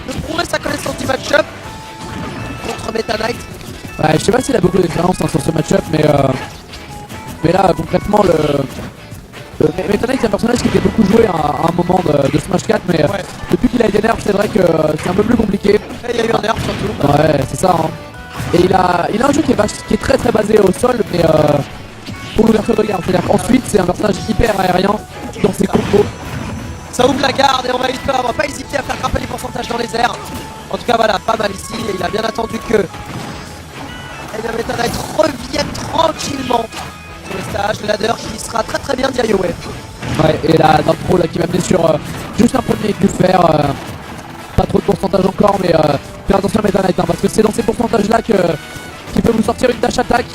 de prouver sa connaissance du match-up contre Meta Knight. Ouais, je sais pas s'il a beaucoup d'expérience hein, sur ce match-up, mais là, concrètement, Meta Knight, c'est un personnage qui était beaucoup joué à un moment de Smash 4, mais Ouais. depuis qu'il a été nerf, c'est vrai que c'est un peu plus compliqué. Et il y a eu un nerf surtout. Ouais, c'est ça. Hein. Et il a un jeu qui est très très basé au sol, mais pour l'ouverture de garde. C'est-à-dire qu'ensuite, c'est un personnage hyper aérien dans ses combos. Ça ouvre la garde et on va pas hésiter à faire grimper les pourcentages dans les airs. En tout cas, voilà, pas mal ici. Et il a bien attendu que Meta Knight revienne tranquillement sur le stage. Le ladder qui sera très très bien d'IOF. Ouais, et là, dans le pro là, qui va mener sur juste un premier du fer. Pas trop de pourcentage encore, mais faire attention à Meta Knight, hein, parce que c'est dans ces pourcentages-là qu'il peut vous sortir une dash attack.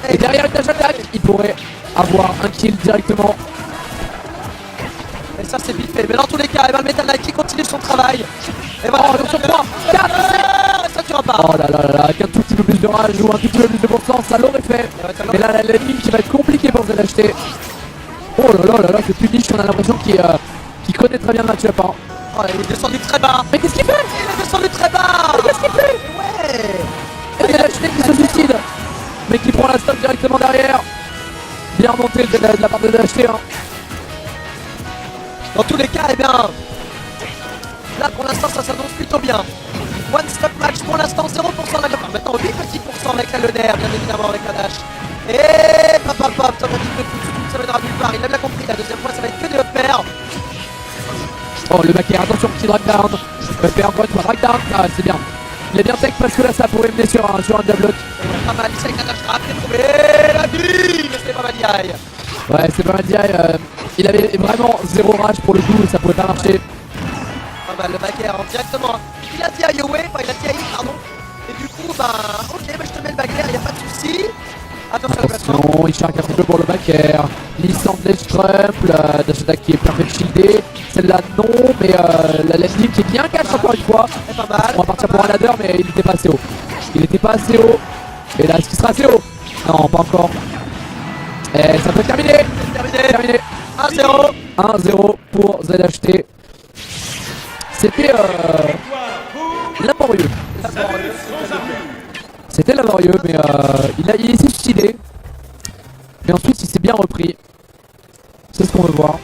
Et derrière une dash attack, il pourrait avoir un kill directement. Et ça c'est vite fait. Mais dans tous les cas, le Meta Knight qui continue son travail. Et voilà, Attention, 3, 4, ça tu pas. Oh là là là là, avec un tout petit peu plus de rage ou un tout petit peu plus de pourcent, ça l'aurait fait. Mais là, l'ennemi qui va être compliqué pour ZHT. Oh là là là là, ce punish, on a l'impression qu'il connaît très bien le match-up. Hein. Oh, il est descendu très bas. Mais qu'est-ce qu'il fait? Il est descendu très bas. Mais qu'est-ce qu'il fait? Ouais. Et ZHT qui se suicide, mais qui prend la stop directement derrière. Bien remonté de la part de ZHT. Hein. Dans tous les cas, eh bien, là pour l'instant ça s'annonce plutôt bien. One stop match pour l'instant, 0% d'accord. Maintenant 8 petits pourcents avec la Lunaire, bien évidemment avec la dash. Et pop pop pop, tentative de coup, ça va nulle part, il a bien compris, la deuxième fois ça va être que des upairs. Oh le backer, attention petit drag down. Upper encore une fois, drag down, ah, c'est bien. Il est bien tech parce que là ça pourrait mener sur un jab block. Pas mal, ici avec la dash rap, il a trouvé la vie, mais c'est pas mal d'IA. Ouais, c'est pas mal d'IA. Il avait vraiment zéro rage pour le coup, ça pouvait pas marcher. Pas mal, le backer directement. Il a dit away, enfin il a dit pardon. Et du coup, bah, ok, bah, je te mets le backer, il n'y a pas de souci. Attention, il charge un petit peu pour le backer. Licence de Trump, la dash attack qui est parfaite shieldée. Celle-là non, mais la left qui est bien cash encore une fois. Pas mal. On va partir pour un ladder, mais il n'était pas assez haut. Il n'était pas assez haut. Et là, est-ce qu'il sera assez haut? Non, pas encore. Et ça peut terminer. Terminé. 1-0. 1-0 pour ZHT. C'était laborieux. C'était laborieux, mais il s'est suicidé. Mais ensuite, il s'est bien repris. C'est ce qu'on veut voir.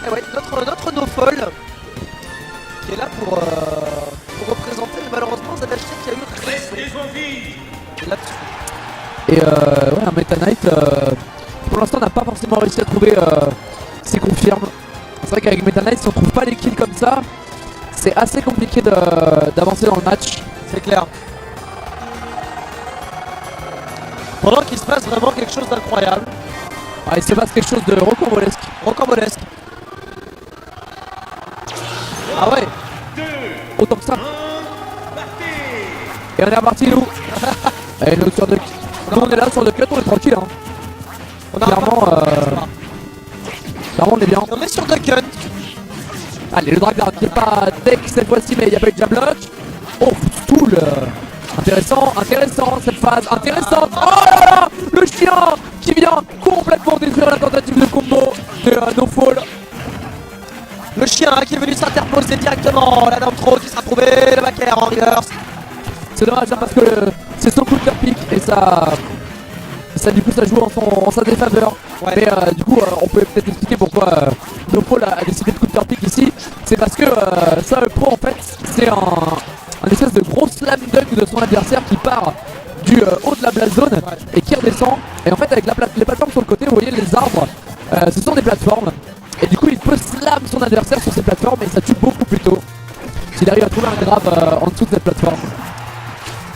Et ouais, notre no-fall qui est là pour représenter, mais malheureusement, ZHT qui a eu là-dessus. Et ouais, un Meta Knight, pour l'instant, n'a pas forcément réussi à trouver ses confirmes. C'est vrai qu'avec Meta Knight, si on trouve pas les kills comme ça, c'est assez compliqué d'avancer dans le match. C'est clair. Pendant qu'il se passe vraiment quelque chose d'incroyable. Ouais, il se passe quelque chose de rocambolesque. Rocambolesque. Ah ouais. Autant que ça. Et on est reparti nous. Et nous, sur nous on est là sur le cut, on est tranquille hein. Clairement, clairement on est bien. On est sur The Cut. Allez, le drag down qui est pas deck cette fois-ci, mais il n'y a pas eu de jab block. Oh, Stool. Intéressant cette phase, intéressante. Oh là là, le chien qui vient complètement détruire la tentative de combo de No Fall. Le chien qui est venu s'interposer directement là dans le throw qui sera trouvé, le backer en reverse. C'est dommage hein, parce que c'est son counter pick et ça du coup ça joue en sa défaveur. Ouais. Mais du coup on peut peut-être expliquer pourquoi No Fall a décidé de counter pick ici. C'est parce que ça pro en fait c'est un espèce de gros slam dunk de son adversaire qui part du haut de la blast zone et qui redescend. Et en fait avec les plateformes sur le côté, vous voyez les arbres, ce sont des plateformes. Et du coup il peut slam son adversaire sur ces plateformes et ça tue beaucoup plus tôt s'il arrive à trouver un grab en dessous de cette plateforme.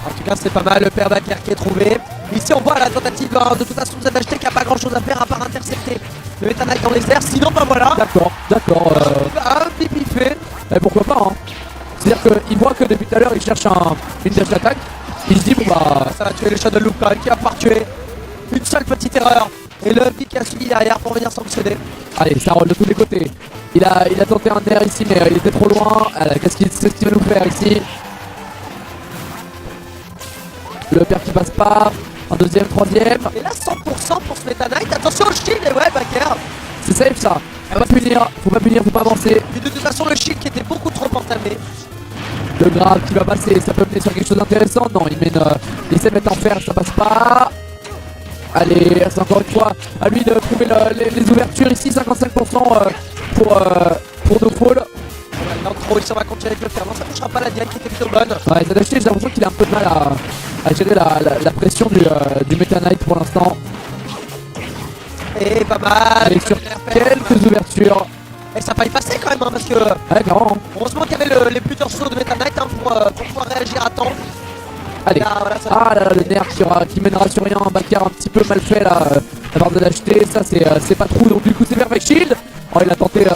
En tout cas c'est pas mal, le père backer qui est trouvé. Ici on voit la tentative de toute façon de ZHT qui a pas grand chose à faire à part intercepter le Meta Knight dans les airs, sinon bah voilà. D'accord. Un pipi fait. Et pourquoi pas hein. C'est-à-dire qu'il voit que depuis tout à l'heure il cherche une dash attack. Il se dit bon bah ça va tuer le Shadow Loop quand même qui va pouvoir tuer. Une seule petite erreur. Et le pic qui a suivi derrière pour venir sanctionner. Allez, ça roule de tous les côtés. Il a tenté un air ici mais il était trop loin. Qu'est-ce qu'il va nous faire ici? Le père qui passe pas. Un deuxième, troisième. Et là 100% pour ce Meta Knight. Attention au shield et ouais backer. C'est safe ça. Faut pas punir, faut pas avancer. Et de toute façon le shield qui était beaucoup trop entamé. Le grab qui va passer, ça peut mener sur quelque chose d'intéressant. Non, il essaie de mettre en fer, ça passe pas. Allez, c'est encore une fois à lui de trouver les ouvertures ici, 55% pour No Fall. L'intro, il s'en va continuer avec le fer. Non, ça ne touchera pas la diane qui était plutôt bonne. Ouais, Tadashi, j'ai l'impression qu'il a un peu de mal à gérer la pression du Meta Knight pour l'instant. Et pas mal. Et sur quelques ouvertures. Et ça a failli passer quand même, hein, parce que Ouais, clairement. heureusement qu'il y avait les buteurs chauds de Meta Knight hein, pour pouvoir réagir à temps. Allez. Là, voilà, ça... Ah là là, le nerf qui mènera sur rien, un backer un petit peu mal fait là, la part de l'acheter, ça c'est pas trop, donc du coup c'est Perfect Shield. Oh, il a tenté le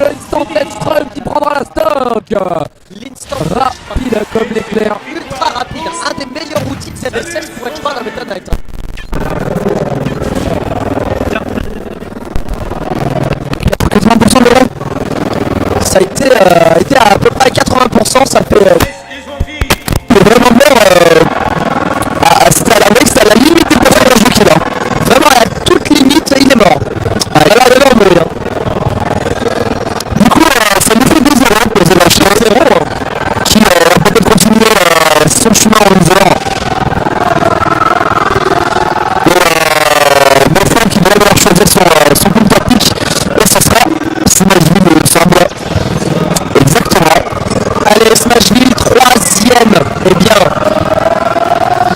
instant Deathstroke qui prendra la stock. L'instant rapide comme l'éclair. Ultra rapide, un des meilleurs outils de ZSL pour être joueur dans Meta Knight. Ça a été à peu près 80%, ça fait vraiment bien. C'était à la wave, c'était à la limite de faire le jeu qu'il a. Vraiment à la toute limite, il est mort. Il a l'air de mourir. Du coup, ça nous fait 2-0 pour The Last 1-0 qui va peut-être continuer son chemin en loser. Et Buffon qui va devoir choisir son coup tactique et ça sera Smashville, il me semble. Exactement. Allez, Smashville, 3ème. Eh bien,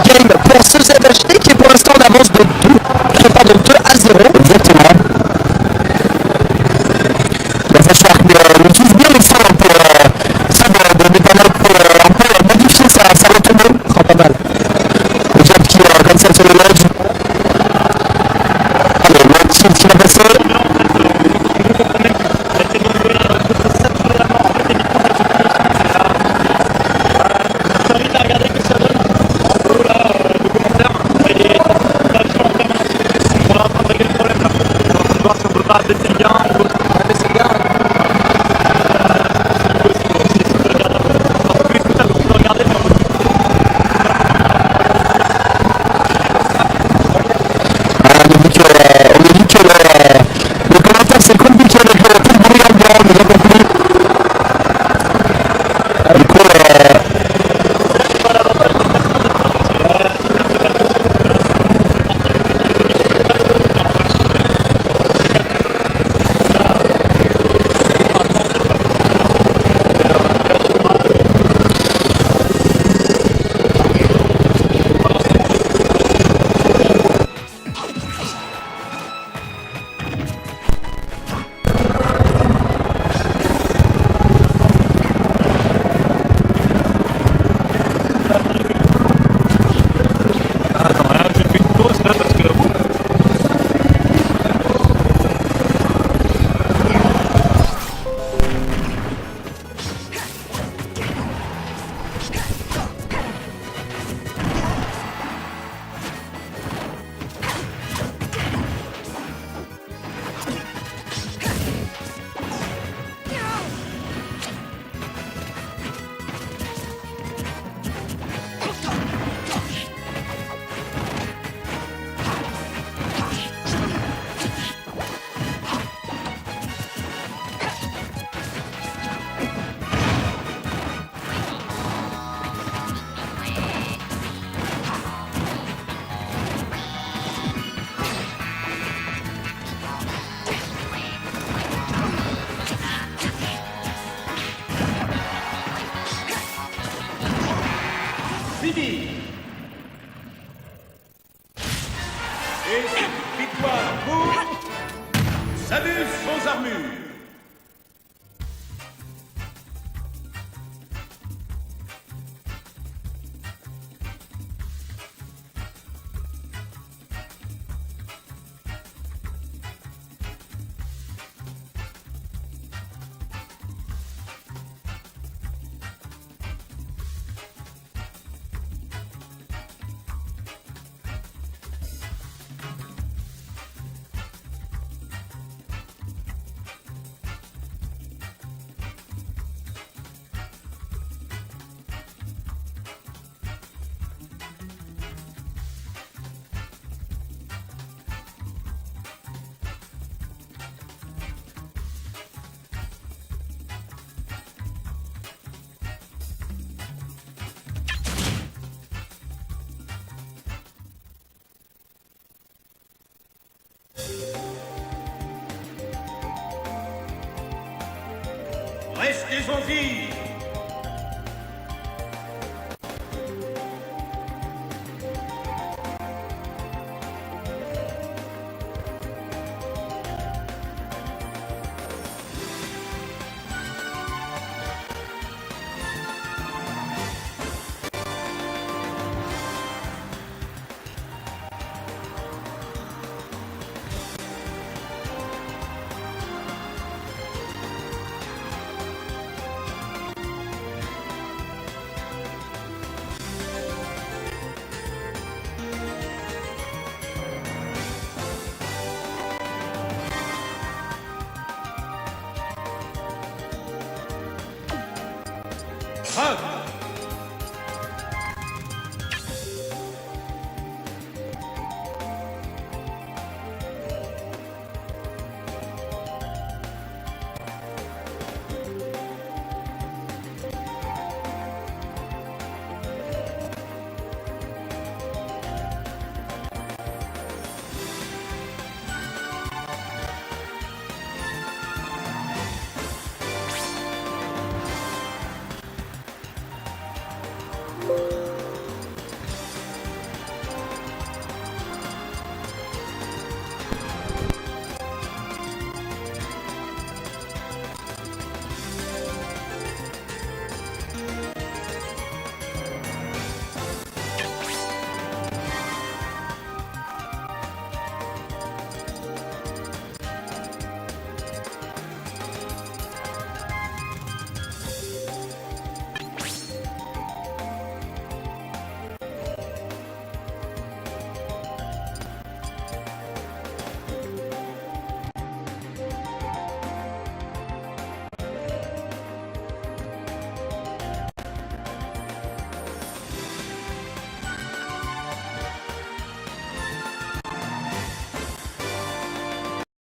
game pour ce ZHT qui est pour l'instant en avance de 2-0. Exactement. Il va falloir qu'il utilise bien les sorts pour ça de Meta Knight pour un peu modifier sa retournée. Ce sera pas mal. Le jab qui comme ça sur le ledge. Allez, le shield qui va passer. Fini. Et victoire pour Samus sans armure. saison vive. Bravo.